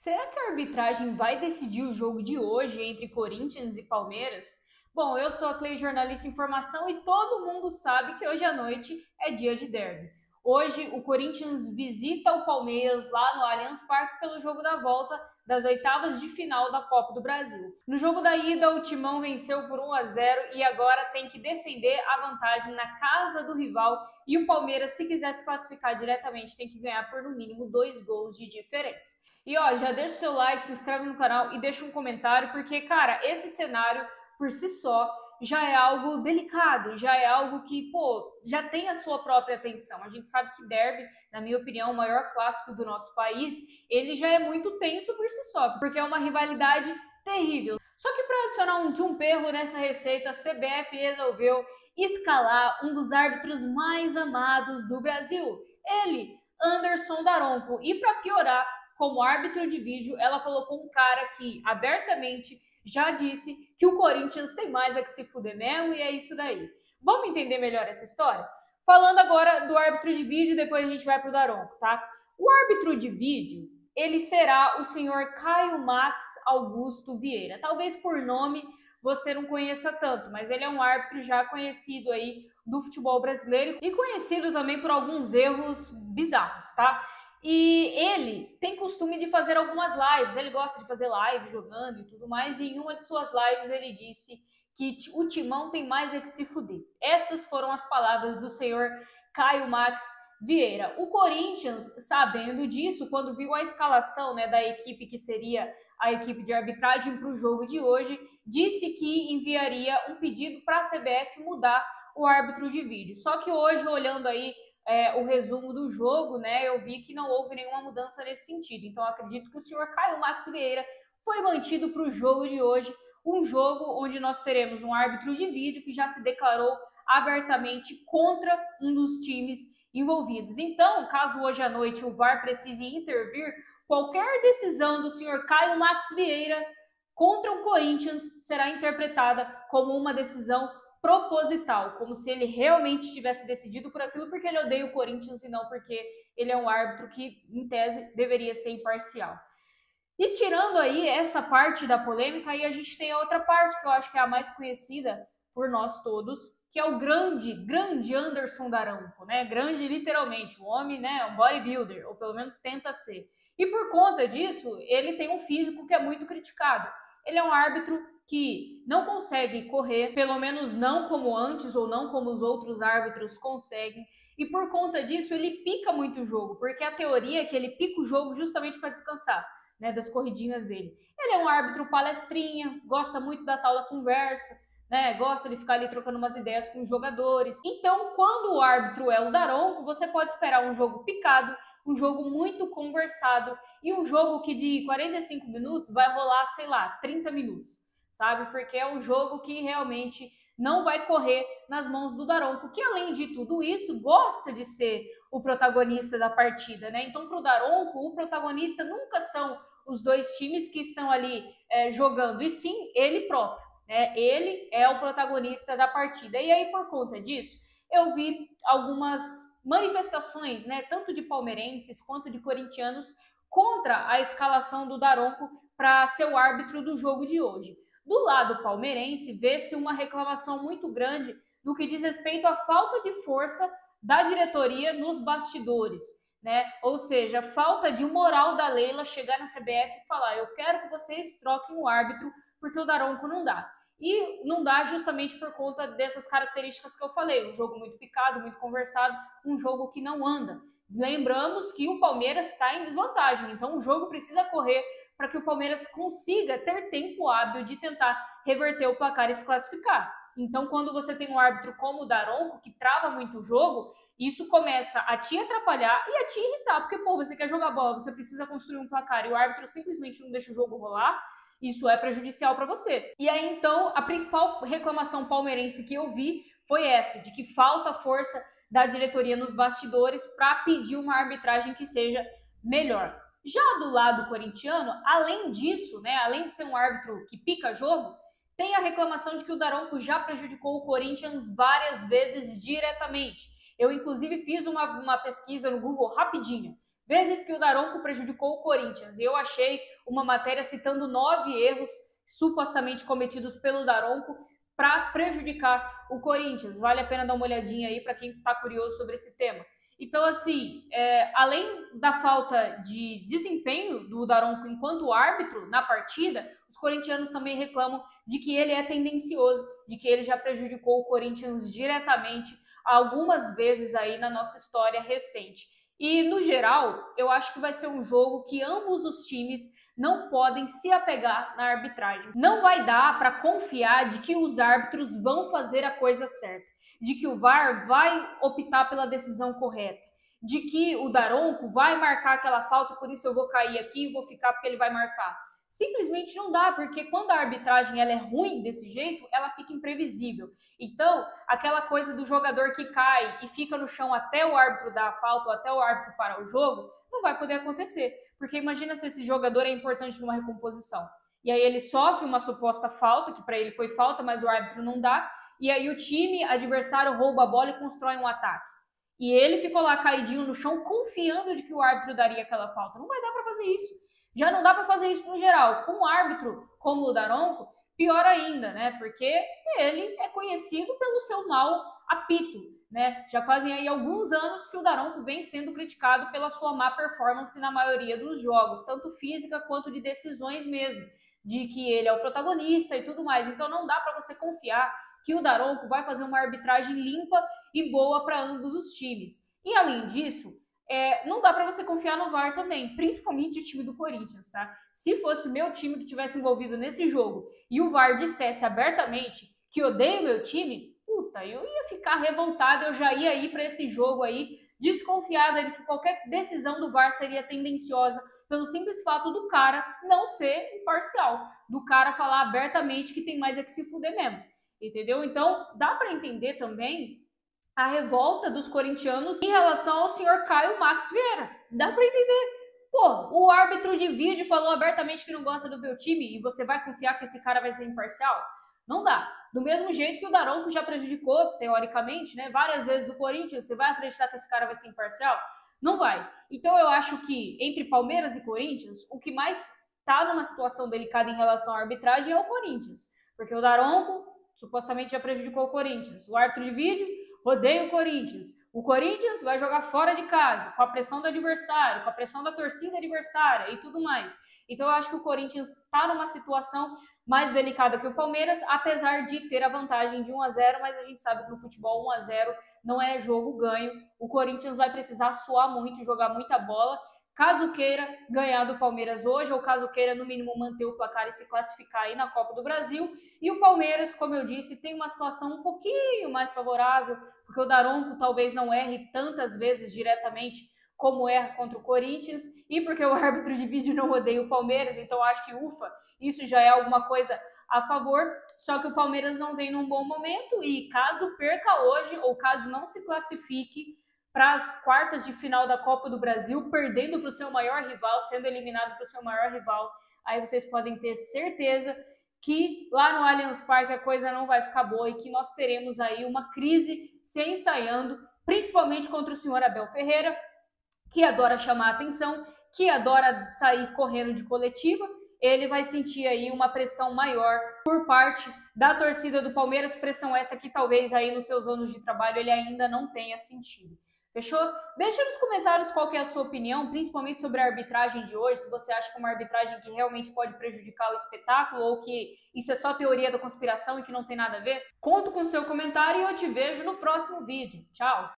Será que a arbitragem vai decidir o jogo de hoje entre Corinthians e Palmeiras? Bom, eu sou a Clay, jornalista em formação, e todo mundo sabe que hoje à noite é dia de derby. Hoje o Corinthians visita o Palmeiras lá no Allianz Parque pelo jogo da volta das oitavas de final da Copa do Brasil. No jogo da ida, o Timão venceu por 1-0 e agora tem que defender a vantagem na casa do rival, e o Palmeiras, se quiser se classificar diretamente, tem que ganhar por no mínimo 2 gols de diferença. E ó, já deixa o seu like, se inscreve no canal e deixa um comentário, porque, cara, esse cenário por si só já é algo delicado, já é algo que, já tem a sua própria atenção. A gente sabe que derby, na minha opinião, o maior clássico do nosso país, ele já é muito tenso por si só, porque é uma rivalidade terrível. Só que para adicionar um tchumperro nessa receita, a CBF resolveu escalar um dos árbitros mais amados do Brasil, ele, Anderson Daronco. E para piorar, como árbitro de vídeo, ela colocou um cara que abertamente já disse que o Corinthians tem mais a que se fuder mesmo, e é isso daí. Vamos entender melhor essa história? Falando agora do árbitro de vídeo, depois a gente vai pro Daronco, tá? O árbitro de vídeo, ele será o senhor Caio Max Augusto Vieira. Talvez por nome você não conheça tanto, mas ele é um árbitro já conhecido aí do futebol brasileiro e conhecido também por alguns erros bizarros, tá? E ele tem costume de fazer algumas lives, ele gosta de fazer live jogando e tudo mais, e em uma de suas lives ele disse que o Timão tem mais é que se fuder. Essas foram as palavras do senhor Caio Max Vieira. O Corinthians, sabendo disso, quando viu a escalação, né, da equipe que seria a equipe de arbitragem para o jogo de hoje, disse que enviaria um pedido para a CBF mudar o árbitro de vídeo. Só que hoje, olhando aí o resumo do jogo, né, eu vi que não houve nenhuma mudança nesse sentido. Então, acredito que o senhor Caio Max Vieira foi mantido para o jogo de hoje, um jogo onde nós teremos um árbitro de vídeo que já se declarou abertamente contra um dos times envolvidos. Então, caso hoje à noite o VAR precise intervir, qualquer decisão do senhor Caio Max Vieira contra o Corinthians será interpretada como uma decisão proposital, como se ele realmente tivesse decidido por aquilo porque ele odeia o Corinthians e não porque ele é um árbitro que, em tese, deveria ser imparcial. E tirando aí essa parte da polêmica, aí a gente tem a outra parte que eu acho que é a mais conhecida por nós todos, que é o grande Anderson Daronco, né? Grande literalmente, o homem, né? Um bodybuilder, ou pelo menos tenta ser. E por conta disso, ele tem um físico que é muito criticado. Ele é um árbitro que não consegue correr, pelo menos não como antes ou não como os outros árbitros conseguem, e por conta disso ele pica muito o jogo, porque a teoria é que ele pica o jogo justamente para descansar, né, das corridinhas dele. Ele é um árbitro palestrinha, gosta muito da tal da conversa, né, gosta de ficar ali trocando umas ideias com os jogadores. Então, quando o árbitro é o Daronco, você pode esperar um jogo picado, um jogo muito conversado e um jogo que de 45 minutos vai rolar, sei lá, 30 minutos, sabe? Porque é um jogo que realmente não vai correr nas mãos do Daronco, que além de tudo isso, gosta de ser o protagonista da partida, né? Então, para o Daronco, o protagonista nunca são os dois times que estão ali jogando, e sim ele próprio, né? Ele é o protagonista da partida. E aí, por conta disso, eu vi algumas manifestações, né, tanto de palmeirenses quanto de corintianos, contra a escalação do Daronco para ser o árbitro do jogo de hoje. Do lado palmeirense, vê-se uma reclamação muito grande no que diz respeito à falta de força da diretoria nos bastidores, né? Ou seja, falta de moral da Leila chegar na CBF e falar: eu quero que vocês troquem o árbitro porque o Daronco não dá. E não dá justamente por conta dessas características que eu falei, um jogo muito picado, muito conversado, um jogo que não anda. Lembramos que o Palmeiras está em desvantagem, então o jogo precisa correr para que o Palmeiras consiga ter tempo hábil de tentar reverter o placar e se classificar. Então, quando você tem um árbitro como o Daronco, que trava muito o jogo, isso começa a te atrapalhar e a te irritar, porque, você quer jogar bola, você precisa construir um placar e o árbitro simplesmente não deixa o jogo rolar, isso é prejudicial para você. E aí, então, a principal reclamação palmeirense que eu vi foi essa, de que falta força da diretoria nos bastidores para pedir uma arbitragem que seja melhor. Já do lado corintiano, além disso, né, além de ser um árbitro que pica jogo, tem a reclamação de que o Daronco já prejudicou o Corinthians várias vezes diretamente. Eu, inclusive, fiz uma pesquisa no Google rapidinho. vezes que o Daronco prejudicou o Corinthians. E eu achei uma matéria citando 9 erros supostamente cometidos pelo Daronco para prejudicar o Corinthians. Vale a pena dar uma olhadinha aí para quem está curioso sobre esse tema. Então, assim, além da falta de desempenho do Daronco enquanto árbitro na partida, os corintianos também reclamam de que ele é tendencioso, de que ele já prejudicou o Corinthians diretamente algumas vezes aí na nossa história recente. E, no geral, eu acho que vai ser um jogo que ambos os times não podem se apegar na arbitragem. Não vai dar para confiar de que os árbitros vão fazer a coisa certa, de que o VAR vai optar pela decisão correta, de que o Daronco vai marcar aquela falta, por isso eu vou cair aqui e vou ficar porque ele vai marcar. Simplesmente não dá, porque quando a arbitragem ela é ruim desse jeito, ela fica imprevisível. Então, aquela coisa do jogador que cai e fica no chão até o árbitro dar a falta ou até o árbitro parar o jogo, não vai poder acontecer. Porque imagina se esse jogador é importante numa recomposição. E aí ele sofre uma suposta falta, que para ele foi falta, mas o árbitro não dá, e aí o time adversário rouba a bola e constrói um ataque. E ele ficou lá caidinho no chão, confiando de que o árbitro daria aquela falta. Não vai dar para fazer isso. Já não dá para fazer isso no geral. Com um árbitro como o Daronco, pior ainda, né? Porque ele é conhecido pelo seu mau apito, né? Já fazem aí alguns anos que o Daronco vem sendo criticado pela sua má performance na maioria dos jogos, tanto física quanto de decisões mesmo, de que ele é o protagonista e tudo mais. Então não dá para você confiar que o Daronco vai fazer uma arbitragem limpa e boa para ambos os times. E além disso, não dá para você confiar no VAR também, principalmente o time do Corinthians, tá? Se fosse o meu time que tivesse envolvido nesse jogo e o VAR dissesse abertamente que odeia o meu time, puta, eu ia ficar revoltada, eu já ia ir para esse jogo aí desconfiada de que qualquer decisão do VAR seria tendenciosa pelo simples fato do cara não ser imparcial, do cara falar abertamente que tem mais que se fuder mesmo, entendeu? Então, dá para entender também a revolta dos corintianos em relação ao senhor Caio Max Vieira. Dá para entender. Pô, o árbitro de vídeo falou abertamente que não gosta do teu time e você vai confiar que esse cara vai ser imparcial? Não dá. Do mesmo jeito que o Daronco já prejudicou, teoricamente, né, várias vezes o Corinthians, você vai acreditar que esse cara vai ser imparcial? Não vai. Então eu acho que entre Palmeiras e Corinthians, o que mais está numa situação delicada em relação à arbitragem é o Corinthians. Porque o Daronco supostamente já prejudicou o Corinthians. O árbitro de vídeo odeia o Corinthians. O Corinthians vai jogar fora de casa, com a pressão do adversário, com a pressão da torcida adversária e tudo mais. Então eu acho que o Corinthians está numa situação mais delicada que o Palmeiras, apesar de ter a vantagem de 1-0, mas a gente sabe que no futebol 1-0 não é jogo ganho. O Corinthians vai precisar suar muito, jogar muita bola, caso queira ganhar do Palmeiras hoje, ou caso queira, no mínimo, manter o placar e se classificar aí na Copa do Brasil. E o Palmeiras, como eu disse, tem uma situação um pouquinho mais favorável, porque o Daronco talvez não erre tantas vezes diretamente como erra contra o Corinthians, e porque o árbitro de vídeo não odeia o Palmeiras, então acho que, ufa, isso já é alguma coisa a favor, só que o Palmeiras não vem num bom momento, e caso perca hoje, ou caso não se classifique para as quartas de final da Copa do Brasil, perdendo para o seu maior rival, sendo eliminado para o seu maior rival, aí vocês podem ter certeza que lá no Allianz Parque a coisa não vai ficar boa e que nós teremos aí uma crise se ensaiando, principalmente contra o senhor Abel Ferreira, que adora chamar a atenção, que adora sair correndo de coletiva. Ele vai sentir aí uma pressão maior por parte da torcida do Palmeiras, pressão essa que talvez aí nos seus anos de trabalho ele ainda não tenha sentido. Fechou? Deixa nos comentários qual que é a sua opinião, principalmente sobre a arbitragem de hoje, se você acha que é uma arbitragem que realmente pode prejudicar o espetáculo ou que isso é só teoria da conspiração e que não tem nada a ver. Conto com o seu comentário e eu te vejo no próximo vídeo. Tchau!